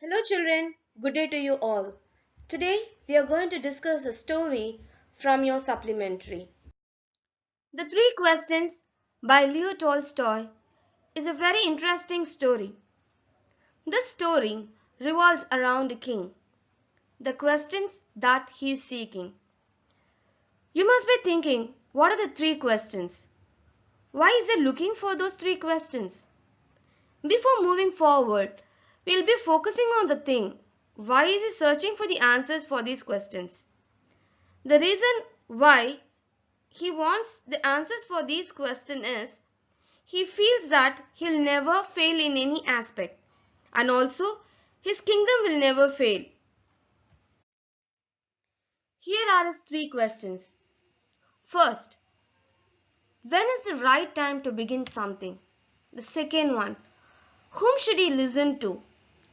Hello children, good day to you all. Today we are going to discuss a story from your supplementary. The Three Questions by Leo Tolstoy is a very interesting story. This story revolves around a king, the questions that he is seeking. You must be thinking, what are the three questions? Why is he looking for those three questions? Before moving forward, we'll be focusing on the thing. Why is he searching for the answers for these questions? The reason why he wants the answers for these questions is he feels that he'll never fail in any aspect, and also his kingdom will never fail. Here are his three questions. First, when is the right time to begin something? The second one, whom should he listen to?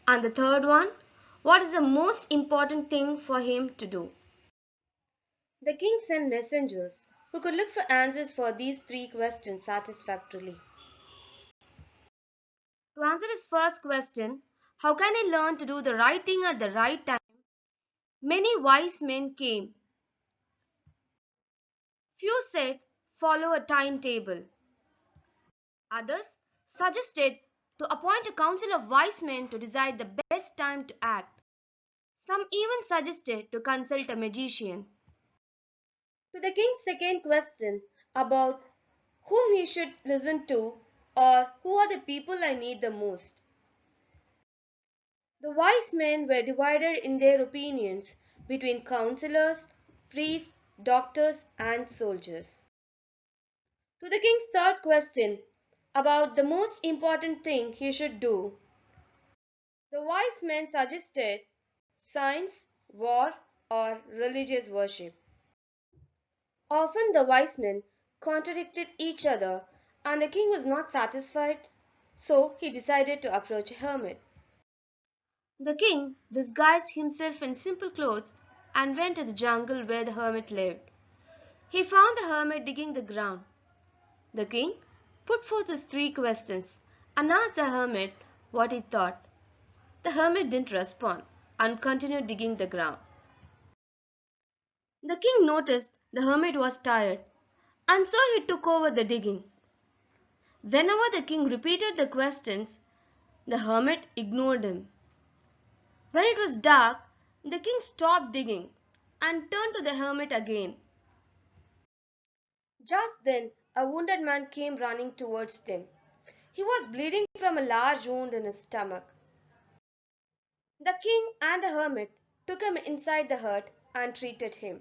And the third one, what is the most important thing for him to do? The king sent messengers who could look for answers for these three questions satisfactorily. To answer his first question, how can I learn to do the right thing at the right time? Many wise men came. Few said, follow a timetable. Others suggested to appoint a council of wise men to decide the best time to act. Some even suggested to consult a magician. To the king's second question about whom he should listen to or who are the people I need the most. The wise men were divided in their opinions between counselors, priests, doctors, and soldiers. To the king's third question about the most important thing he should do, the wise men suggested science, war, or religious worship. Often the wise men contradicted each other, and the king was not satisfied, so he decided to approach a hermit. The king disguised himself in simple clothes and went to the jungle where the hermit lived. He found the hermit digging the ground. The king put forth his three questions and asked the hermit what he thought. The hermit didn't respond and continued digging the ground. The king noticed the hermit was tired, and so he took over the digging. Whenever the king repeated the questions, the hermit ignored him. When it was dark, the king stopped digging and turned to the hermit again. Just then, a wounded man came running towards them. He was bleeding from a large wound in his stomach. The king and the hermit took him inside the hut and treated him.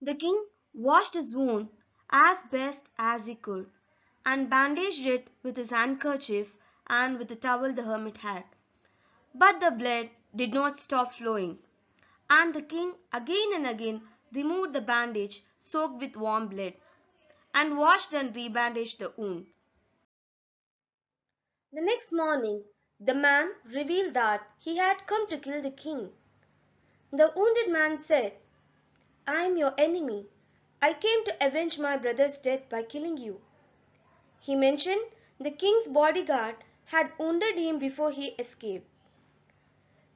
The king washed his wound as best as he could and bandaged it with his handkerchief and with the towel the hermit had. But the blood did not stop flowing, and the king again and again removed the bandage soaked with warm blood and washed and rebandaged the wound. The next morning, the man revealed that he had come to kill the king. The wounded man said, I am your enemy. I came to avenge my brother's death by killing you. He mentioned the king's bodyguard had wounded him before he escaped.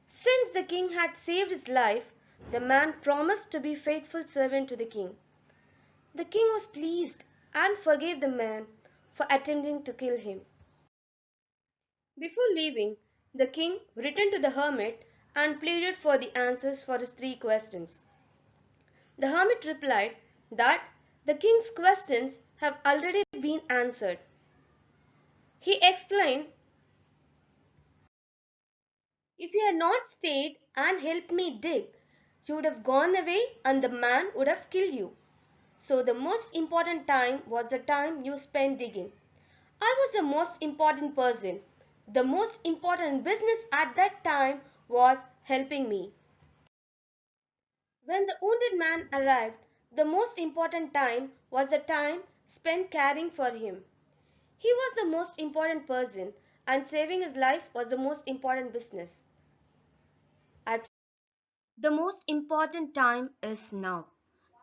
Since the king had saved his life, the man promised to be faithful servant to the king. The king was pleased and forgave the man for attempting to kill him. Before leaving, the king returned to the hermit and pleaded for the answers for his three questions. The hermit replied that the king's questions have already been answered. He explained, if you had not stayed and helped me dig, you would have gone away and the man would have killed you. So the most important time was the time you spent digging. I was the most important person. The most important business at that time was helping me. When the wounded man arrived, the most important time was the time spent caring for him. He was the most important person and saving his life was the most important business. The most important time is now.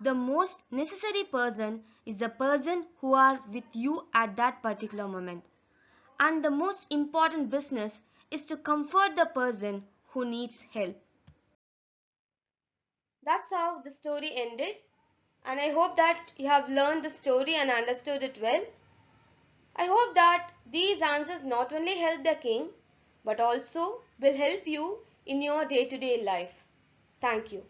The most necessary person is the person who are with you at that particular moment. And the most important business is to comfort the person who needs help. That's how the story ended, and I hope that you have learned the story and understood it well. I hope that these answers not only help the king but also will help you in your day-to-day life. Thank you.